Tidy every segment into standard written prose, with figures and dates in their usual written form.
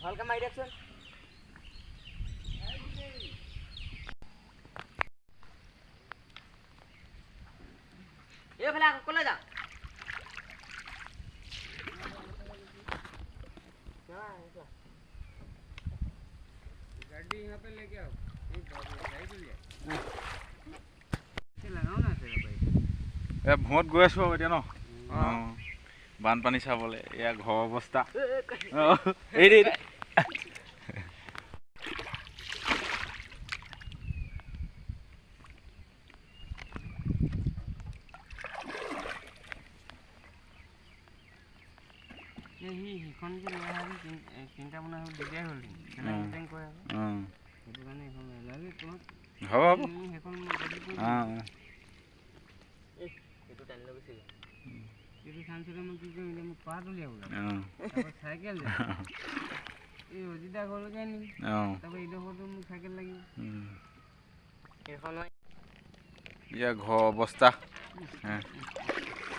ভালকে মাৰি দেখছোন এইফালে ক'লৈ যাওঁ गाड़ी यहाँ पे लेके आओ ভূঁত গৈ আছো এতিয়া ন বানপানী চাবলৈ এয়া ঘৰৰ অৱস্থা এই হ'ব ইয়া ঘৰ অৱস্থা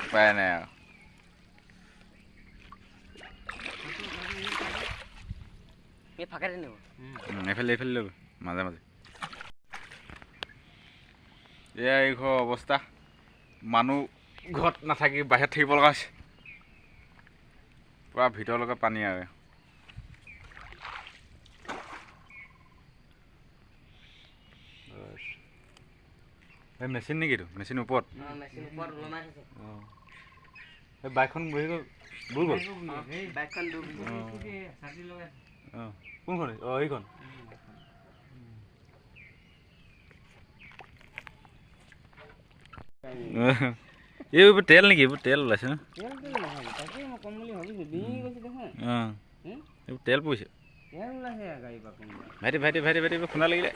উপায় নাই আৰু এইফালে এইফালে ল'ব মাজে মাজে এয়া এই ঘৰৰ অৱস্থা মানুহ ঘৰত নাথাকি বাহিৰত থাকিব লগা হৈছে পুৰা ভিতৰলৈকে পানী আৰু এই মেচিন নেকিটো মেচিন ওপৰত এই বাইকখন বহি গ'ল বুৰ গ'ল কোনখন এইখন এইবোৰ তেল নেকি এইবোৰ তেল ওলাইছে ন এইবোৰ তেল পৰিছে ভাইটি ভাইটি ভাইটি ভাইটি খুন্দা লাগিলে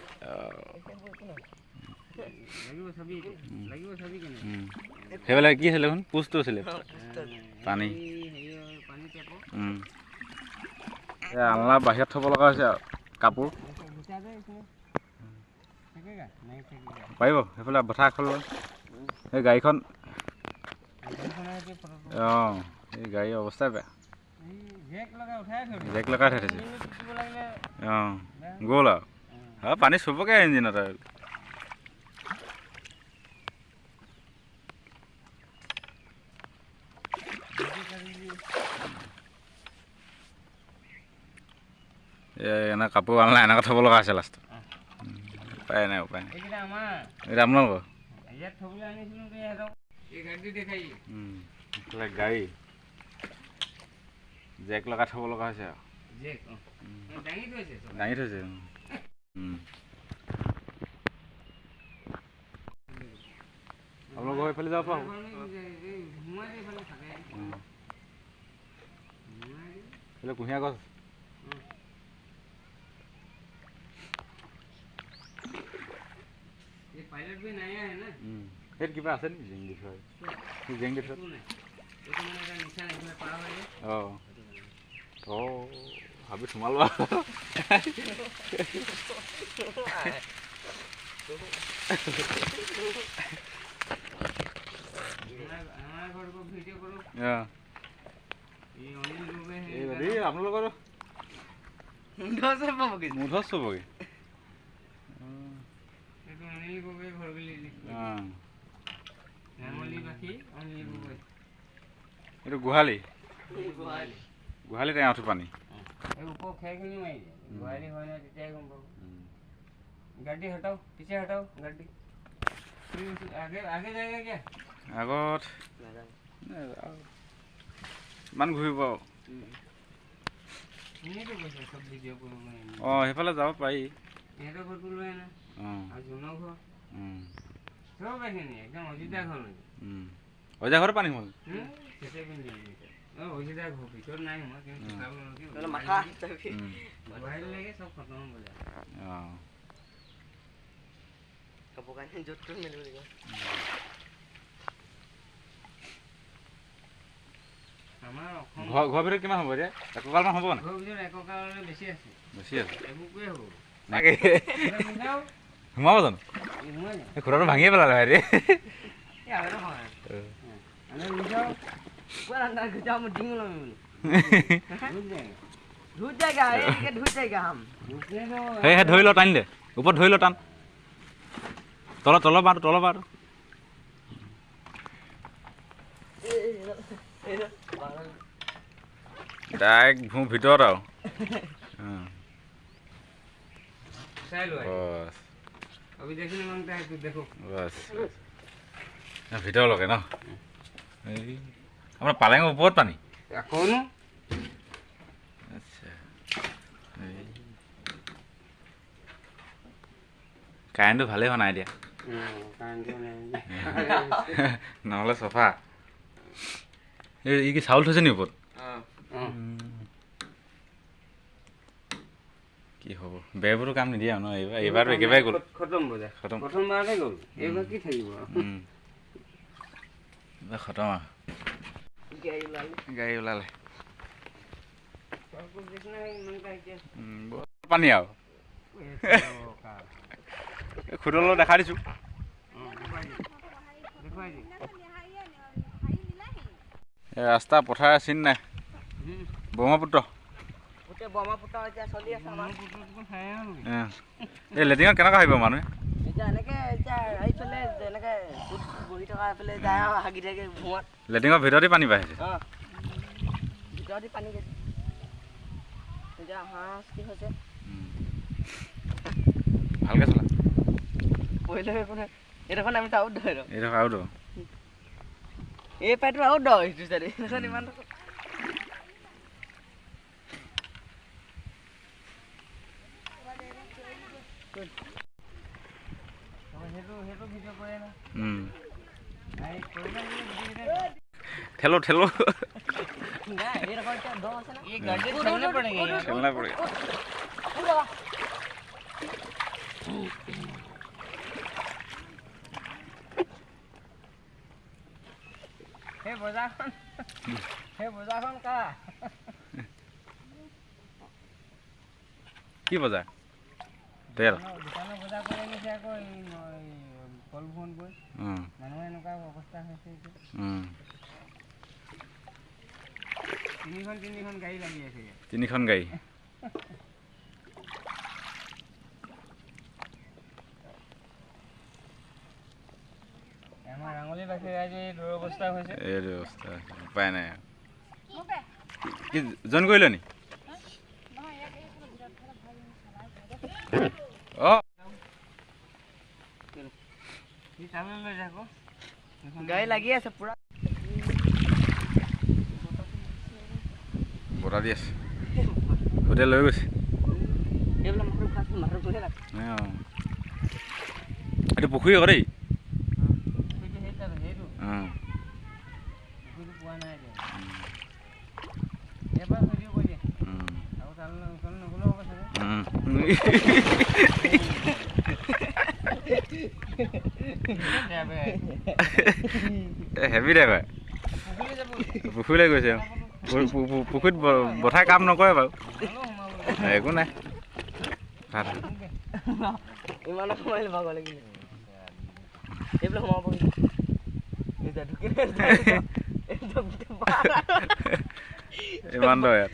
সেইফালে কি আছিলে এখন পোষ্টটো আছিলে পানী আলনা বাহিৰত থ'ব লগা হৈছে আৰু কাপোৰ পাৰিব সেইফালে বঠা খোল এই গাড়ীখন অঁ এই গাড়ীৰ অৱস্থা বেয়া জেক লগাই থৈ থৈছে অঁ গ'ল আৰু পানী চবকে ইঞ্জিনত আৰু এনে কাপোৰ আনলা এনেকৈ থ'ব লগা আছে লাষ্টত উপায় নাই উপায় নাই এইটো আপোনালোকৰ গাড়ী জেক লগাই থ'ব লগা হৈছে আৰু দাঙি থৈছে আপোনালোকৰ এইফালে যাব পৰা হ'ব এইফালে কুঁহিয়াৰ গছ সেইটো কিবা আছে নেকি জেং দি থোৱা জেং দি থোৱা অঁ অঁ ভাবি সোমালো আপোনালোকৰ মুধচ চবকে এইটো গোহালি গোহালিত আঁঠু পানী गाड़ी हटाओ पीछे हटाओ गाड़ी आगे आगे जाएगा क्या আগত ইমান ঘূৰিব অঁ সেইফালে যাব পাৰি অজা ঘৰত পানী হ'ল ঘৰৰ ভিতৰত কিমান হ'ব এতিয়া এককালমান হ'ব বেছি আছে সোমাব জানো এই খুটাটো ভাঙিয়ে পেলালে ভাইটি সেই ধৰি ল টানি দে ওপৰত ধৰি ল টান তলৰ বাৰটো ডাইৰেক্ট ভূ ভিতৰত আৰু ভিতৰলৈকে ন এই আপোনাৰ পালেঙৰ ওপৰত পানী আচ্ছা কাৰেণ্টটো ভালেই হোৱা নাই এতিয়া নহ'লে চফা এই কি চাউল থৈছে নি ওপৰত কি হ'ব বেৰবোৰো কাম নিদিয়ে ন এইবাৰতো একেবাৰে গ'ল খতম প্ৰথমবাৰতে গ'ল এইবাৰ কি থাকিব খতম আৰু গাড়ী ওলালে পানী আৰু খুদলৈ দেখা দিছোঁ ৰাস্তা পথাৰ চিন নাই ব্ৰহ্মপুত্ৰ এই লেট্ৰিনত কেনেকুৱা আহিব মানুহে লেট্ৰিনৰ ভিতৰতে পানী পাইছে ভালকে চলা এইডোখৰ আমি আউট এইডোখৰ আউট এই পাইটো আউট দ ইমান ঠেলো ঠেলো खेलना पड़ेगा हे बजाखन का की बजार तेल दुकान बजार करे ने से कोई कल फोन कोई मानो एनका अवस्था হৈছে তিনিখন গাড়ী লাগি আছে তিনিখন গাড়ী আমাৰ ৰাঙলি বাসে আজি দুৰৱস্থা হৈছে এই দুৰৱস্থা উপায় নাই কি জন কৰিল নি অ কি চালে লৈ যাকো গাড়ী লাগি আছে পুৰা বৰা দি আছে হোটেল লৈ গৈছে এইটো পুখুৰী আকৌ দেই হেভি ড্ৰাইভাৰ পুখুৰীলৈ গৈছে পুখুৰীত বঠাই কাম নকৰে বাৰু একো নাই ইমান সময় ভাগ লাগিলে এইবিলাক সোমাব ইমান দ ইয়াত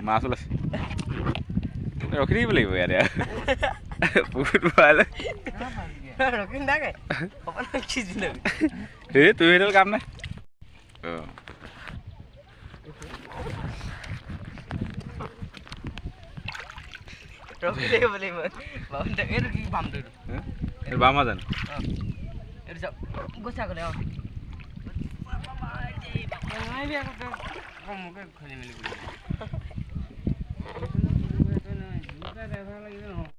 মাছ ওলাইছে ৰখি থাকিব লাগিব ইয়াতে পুখুৰীত ভৰালে এই তুমি সেইডাল কাম নাই বামা জানো গোচা গ'লে খুলি মেলি লাগিব নহয়